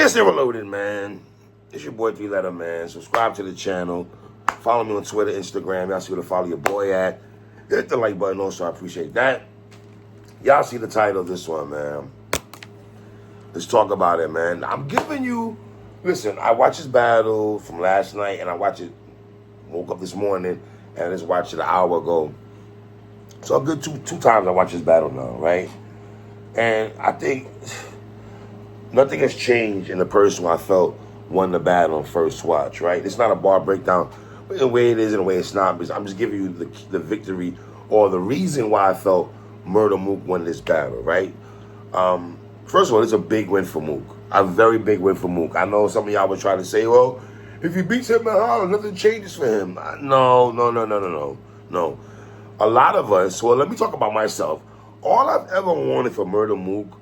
Yes, they're reloaded, man. It's your boy 3-Letter, man. Subscribe to the channel. Follow me on Twitter, Instagram. Y'all see where to follow your boy at. Hit the like button also. I appreciate that. Y'all see the title of this one, man. Let's talk about it, man. I'm giving you... Listen, I watched this battle from last night, and I watched it... Woke up this morning, and I just watched it an hour ago. So a good two times I watched this battle now, right? And I think... nothing has changed in the person who I felt won the battle on first watch, right? It's not a bar breakdown, but in the way it is and the way it's not. Because I'm just giving you the victory or the reason why I felt Murda Mook won this battle, right? First of all, it's a big win for Mook. A very big win for Mook. I know some of y'all were trying to say, well, if he beats Hitman Holla, nothing changes for him. No. A lot of us, well, let me talk about myself. All I've ever wanted for Murda Mook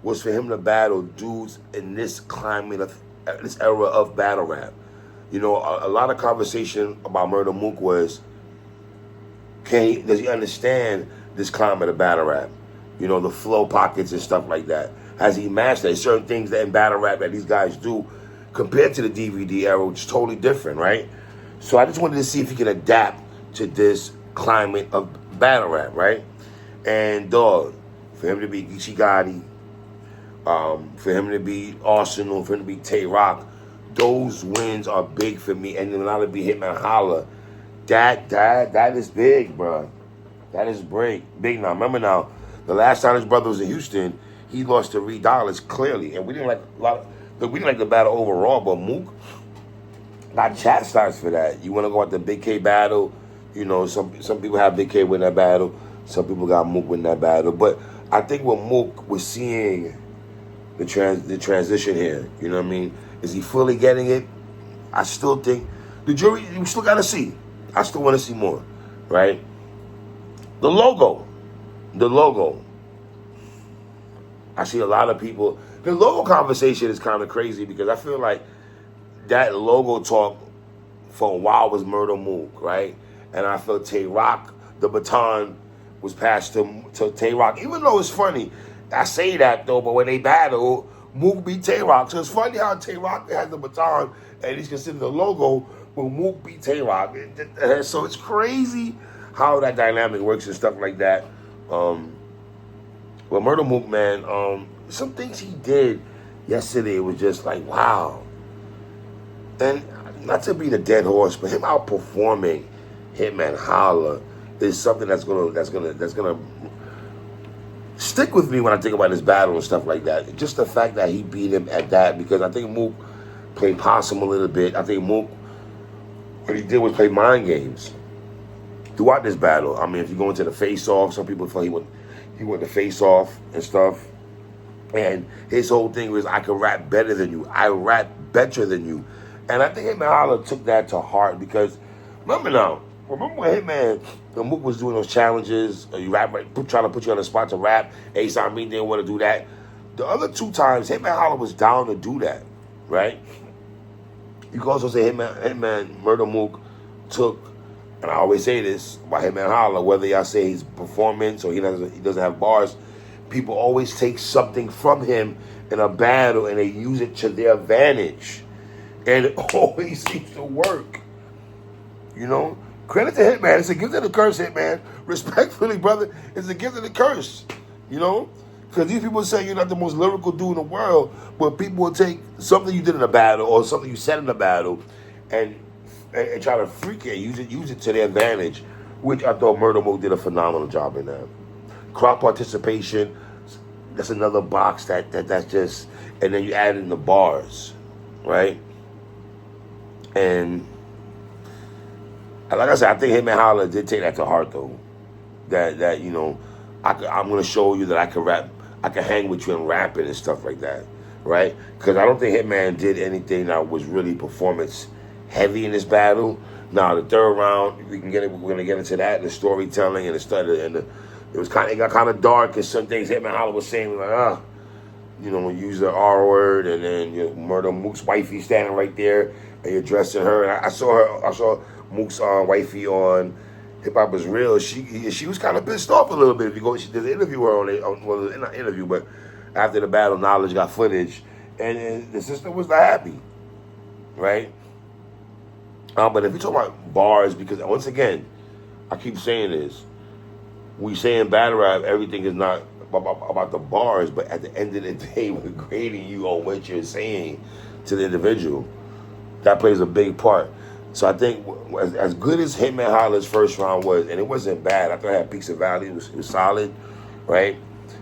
was for him to battle dudes in this climate of this era of battle rap. You know, a lot of conversation about Murda Mook was, does he understand this climate of battle rap? You know, the flow pockets and stuff like that. Has he mastered certain things that in battle rap that these guys do compared to the DVD era, which is totally different, right? So I just wanted to see if he could adapt to this climate of battle rap, right? And dog, for him to be Geechee Gotti, for him to be Arsenal, for him to be Tay Rock, those wins are big for me. And then now to be Hitman Holla, that is big, bro. That is big now. Remember now, the last time his brother was in Houston, he lost to Reed Dollars clearly, and we didn't like we didn't like the battle overall. But Mook got chastised for that. You want to go at the Big K battle? You know, some people have Big K win that battle. Some people got Mook win that battle. But I think what Mook was seeing the transition here. You know what I mean? Is he fully getting it? I still think the jury. You still got to see. I still want to see more, right? The logo. I see a lot of people. The logo conversation is kind of crazy because I feel like that logo talk for a while was Murda Mook, right? And I feel Tay Rock, the baton was passed to Tay Rock. Even though it's funny, I say that though, but when they battle, Mook beat Tay Rock. So it's funny how Tay Rock has the baton and he's considered the logo, but Mook beat Tay Rock. So it's crazy how that dynamic works and stuff like that. But Murda Mook, man, some things he did yesterday was just like, wow. And not to be the dead horse, but him outperforming Hitman Holla is something that's gonna stick with me when I think about this battle and stuff like that. Just the fact that he beat him at that, because I think Mook played possum a little bit. I think Mook, what he did was play mind games throughout this battle. I mean, if you go into the face-off, some people feel he went to face-off and stuff. And his whole thing was, I can rap better than you. I rap better than you. And I think Hitman Holla took that to heart because, remember when Hitman and Mook was doing those challenges, you rap, trying to put you on the spot to rap, Ace on me didn't want to do that. The other two times, Hitman Holla was down to do that, right? You can also say Hitman Murda Mook took, and I always say this about Hitman Holla, whether y'all say his performance or he doesn't have bars, people always take something from him in a battle and they use it to their advantage. And it always seems to work. You know? Credit to Hitman. It's a gift and a curse, Hitman. Respectfully, brother, it's a gift and a curse. You know? Because these people say you're not the most lyrical dude in the world, but people will take something you did in a battle or something you said in a battle and try to freak it, use it to their advantage, which I thought Murda Mook did a phenomenal job in that. Crowd participation, that's another box that's just, and then you add in the bars, right? And like I said, I think Hitman Holla did take that to heart though. That you know, I'm gonna show you that I can rap, I can hang with you and rapping and stuff like that, right? Because I don't think Hitman did anything that was really performance heavy in this battle. Now the third round, we're gonna get into that, the storytelling and the study, and it got kind of dark, and some things Hitman Holla was saying was like, you know, use the R word, and then you Murda Mook's wifey standing right there, and you're addressing her. And I saw Mook's wifey on Hip Hop Is Real. She was kind of pissed off a little bit. If you go, she did an interview her not interview, but after the battle, Knowledge got footage, and the sister was not happy, right? But if you talk about bars, because once again, I keep saying this, we say in battle rap everything is not about the bars, but at the end of the day, we're grading you on what you're saying to the individual. That plays a big part. So I think as good as Hitman Holla's first round was, and it wasn't bad. I thought it had peaks and valleys. It was solid, right?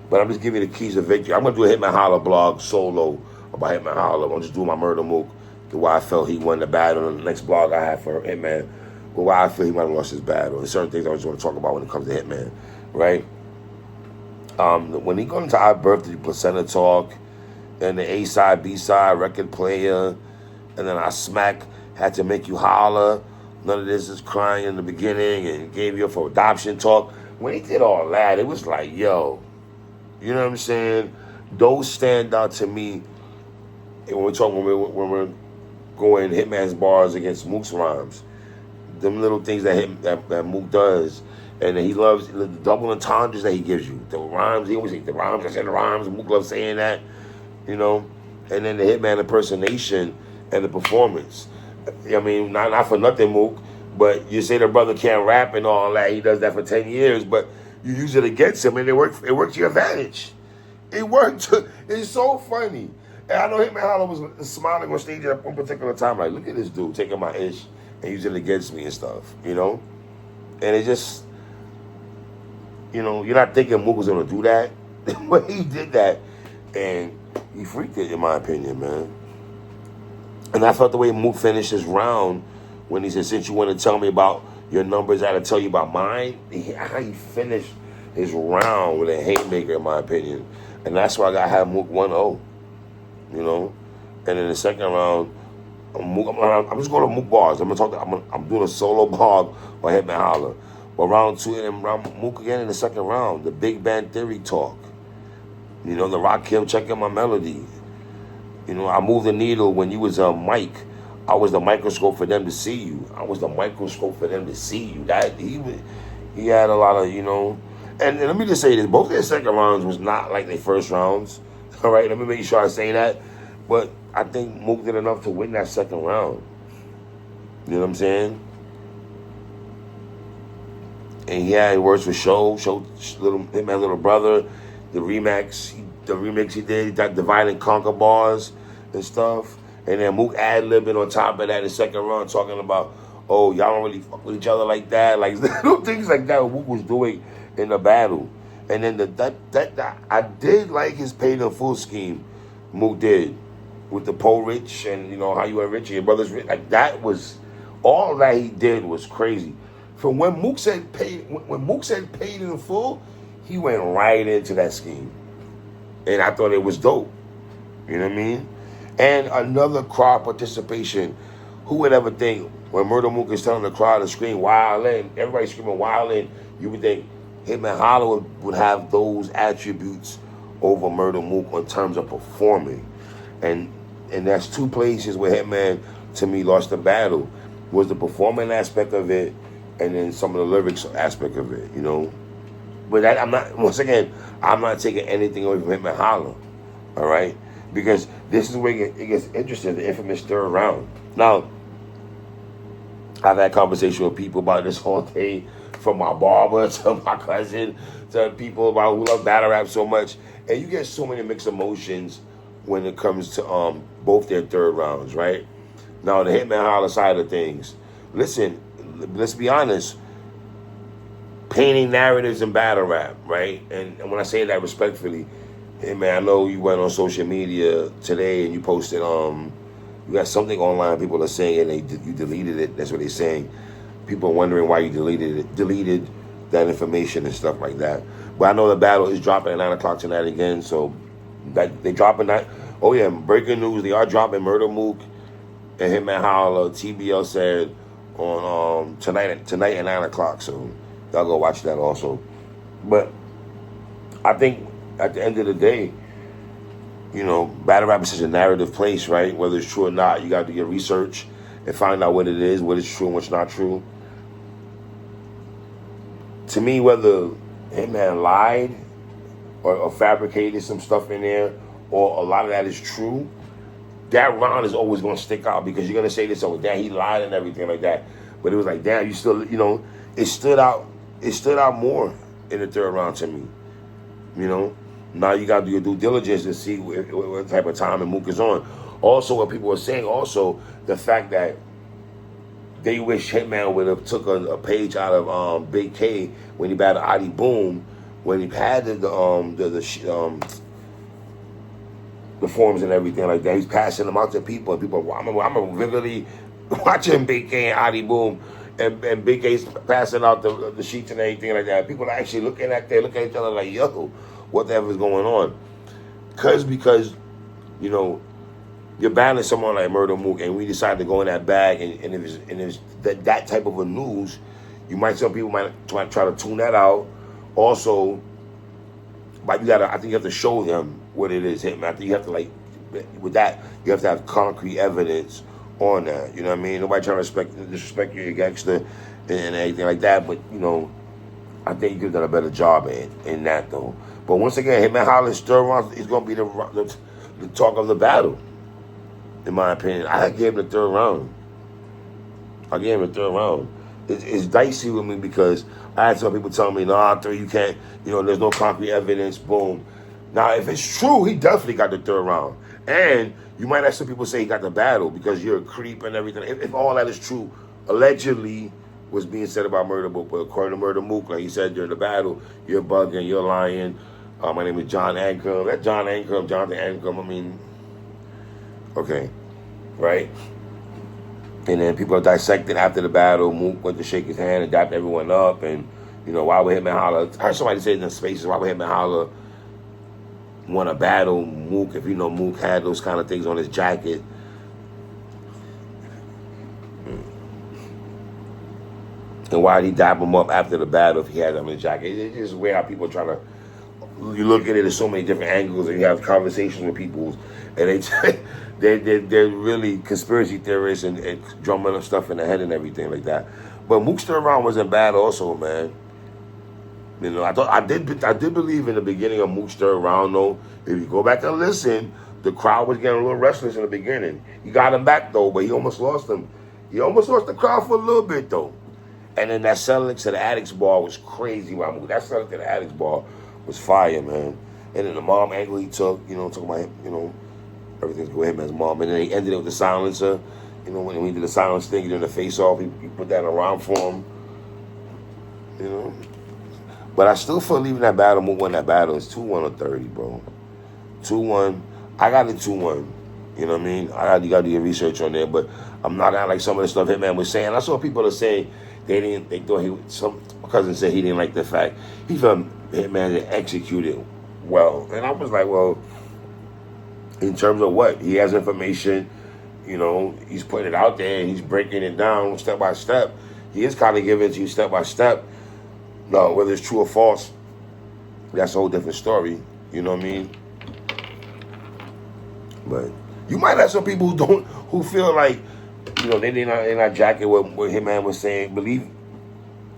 But I'm just giving you the keys of victory. I'm going to do a Hitman Holla blog solo about Hitman Holla. I'm just doing my Murda Mook, why I felt he won the battle. And the next blog I have for Hitman, why I feel he might have lost his battle. There's certain things I just want to talk about when it comes to Hitman, right? When he got into our birthday placenta talk, and the A side, B side, record player, and then I smack had to make you holler. None of this is crying in the beginning, and gave you for adoption talk. When he did all that, it was like, yo, you know what I'm saying? Those stand out to me when we're talking when we're going Hitman's bars against Mook's rhymes. Them little things that Mook does. And he loves the double entendres that he gives you. The rhymes, he always say the rhymes, I said the rhymes. Mook loves saying that, you know. And then the Hitman impersonation and the performance. I mean, not for nothing, Mook, but you say the brother can't rap and all that. He does that for 10 years, but you use it against him, and it worked to your advantage. It worked. It's so funny. And I know Hitman Holla was smiling on stage at one particular time, like, look at this dude taking my ish and using it against me and stuff, you know. And it just, you know, you're not thinking Mook was going to do that. But he did that, and he freaked it, in my opinion, man. And I felt the way Mook finished his round when he said, since you want to tell me about your numbers, I got to tell you about mine. How he finished his round with a haymaker, in my opinion. And that's why I got to have Mook 1-0, you know. And in the second round, I'm just going to Mook bars. I'm doing a solo blog on Hitman Holla. But round two, and then Mook again in the second round, the Big Bang Theory talk. You know, the Rock Kill, checking my melody. You know, I moved the needle when you was a mic. I was the microscope for them to see you. I was the microscope for them to see you. That he had a lot of, you know. And let me just say this: both their second rounds was not like their first rounds. All right, let me make sure I say that. But I think Mook did enough to win that second round. You know what I'm saying? And he works with Hitman's little brother, the remix he did, he got Divide and Conquer bars and stuff. And then Mook ad-libbing on top of that in the second round, talking about, oh, y'all don't really fuck with each other like that. Like, little things like that Mook was doing in the battle. And then that I did like his paid in full scheme, Mook did, with the Poe Rich and, you know, how you were rich and your brother's rich. Like, that was, all that he did was crazy. From when Mook said paid in full, he went right into that scheme. And I thought it was dope. You know what I mean? And another crowd participation. Who would ever think when Murda Mook is telling the crowd to scream wildin', everybody screaming wildin', you would think Hitman Holla would have those attributes over Murda Mook in terms of performing. And that's two places where Hitman, to me, lost the battle. Was the performing aspect of it, and then some of the lyrics aspect of it, you know. But that, I'm not taking anything away from Hitman Holla, all right? Because this is where it gets interesting, the infamous third round. Now, I've had conversation with people about this all day, from my barber to my cousin to people about who love battle rap so much. And you get so many mixed emotions when it comes to both their third rounds, right? Now, the Hitman Holla side of things. Listen, let's be honest. Painting narratives in battle rap, right? And when I say that respectfully, hey man, I know you went on social media today and you posted, you got something online, people are saying you deleted it. That's what they're saying. People are wondering why you deleted that information and stuff like that. But I know the battle is dropping at 9 o'clock tonight again, so that they dropping that. Oh yeah, breaking news, they are dropping Murda Mook and Hitman Holla, TBL said, on tonight at 9 o'clock, so y'all go watch that also. But I think at the end of the day, you know, battle rap is such a narrative place, right? Whether it's true or not, you got to do your research and find out what it is, what is true and what's not true. To me, whether Hitman lied or fabricated some stuff in there, or a lot of that is true, that round is always going to stick out because you're going to say this, oh, damn, he lied and everything like that. But it was like, damn, you still, you know, it stood out more in the third round to me. You know, now you got to do your due diligence to see what type of time and Mook is on. Also, what people were saying, also the fact that they wish Hitman would have took a page out of Big K when he battled Adi Boom, when he had the forms and everything like that. He's passing them out to people, and people. I remember vividly watching Big K and Adi Boom, and Big K's passing out the sheets and everything like that. People are actually looking at each other like, yo, what the hell is going on? Because you know, you're battling someone like Murda Mook, and we decide to go in that bag, and if it's that type of a news, some people might try to tune that out. Also, but I think you have to show them what it is, Hitman. I think you have to, like, with that, you have to have concrete evidence on that. You know what I mean? Nobody trying to disrespect you, your gangster, and anything like that. But you know, I think you could have done a better job in that though. But once again, Hitman Holla's third round is going to be the talk of the battle. In my opinion, I gave him the third round. It's dicey with me because I had some people tell me, nah, you can't, you know, there's no concrete evidence, boom. Now, if it's true, he definitely got the third round. And you might have some people say he got the battle because you're a creep and everything. If all that is true, allegedly was being said about Murda Mook, but according to Murda Mook, like he said during the battle, you're bugging, you're lying. My name is John Ancrum. That Jonathan Ancrum, I mean, okay, right? And then people are dissecting after the battle. Mook went to shake his hand and dapped everyone up. And, you know, why would Hitman Holla? I heard somebody say in the spaces, why would Hitman Holla want to battle Mook if, you know, Mook had those kind of things on his jacket? And why did he dap him up after the battle if he had them on his jacket? It's just weird how people try to, you look at it at so many different angles and you have conversations with people and they're really conspiracy theorists and drumming up stuff in the head and everything like that. But Mook's third round wasn't bad also, man. You know, I did believe in the beginning of Mook's third round though. If you go back and listen, the crowd was getting a little restless in the beginning. He got him back though, but he almost lost him. He almost lost the crowd for a little bit though. And then that selling to the Addicts Ball was crazy. That selling to the Addicts Ball was fire, man. And then the mom angle he took, you know, talking about him, you know, everything's good with him as mom. And then he ended it with the silencer. You know, when he did the silence thing, he did the face off, he put that around for him. You know. But I still feel leaving that battle, Mook won that battle. It's 2-1 or 30, bro. 2-1. I got it 2-1. You know what I mean? You got to do your research on there, but I'm not like some of the stuff Hitman was saying. I saw people that say they thought my cousin said he didn't like the fact he felt Hitman didn't execute it well. And I was like, well, in terms of what? He has information, you know, he's putting it out there and he's breaking it down step by step. He is kind of giving it to you step by step. No, whether it's true or false, that's a whole different story. You know what I mean? But you might have some people who feel like, you know, they're not jacking what Hitman was saying, believe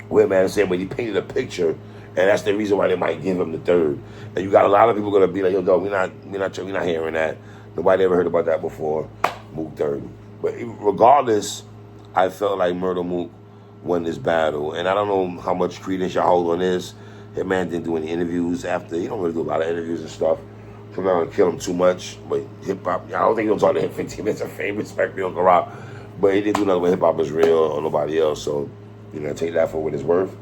what Hitman was saying, but he painted a picture, and that's the reason why they might give him the third. And you got a lot of people gonna be like, yo, dog, we're not hearing that. Nobody ever heard about that before. Mook third. But regardless, I felt like Murda Mook won this battle, and I don't know how much credence y'all hold on this. Hitman didn't do any interviews after. He don't really do a lot of interviews and stuff. So I'm not gonna kill him too much. But hip hop, I don't think he'll talk to him 15 minutes of fame. Respect me, Uncle Rob. But he didn't do nothing with hip hop is real or nobody else. So, you know, take that for what it's worth.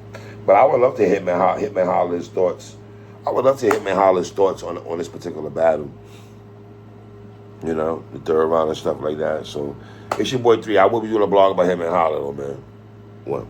But I would love to hear Hitman Holla's thoughts. I would love to hear Hitman Holla's thoughts on this particular battle. You know, the third round and stuff like that. So it's your boy 3. I will be doing a blog about Hitman Holla, though, man. 1.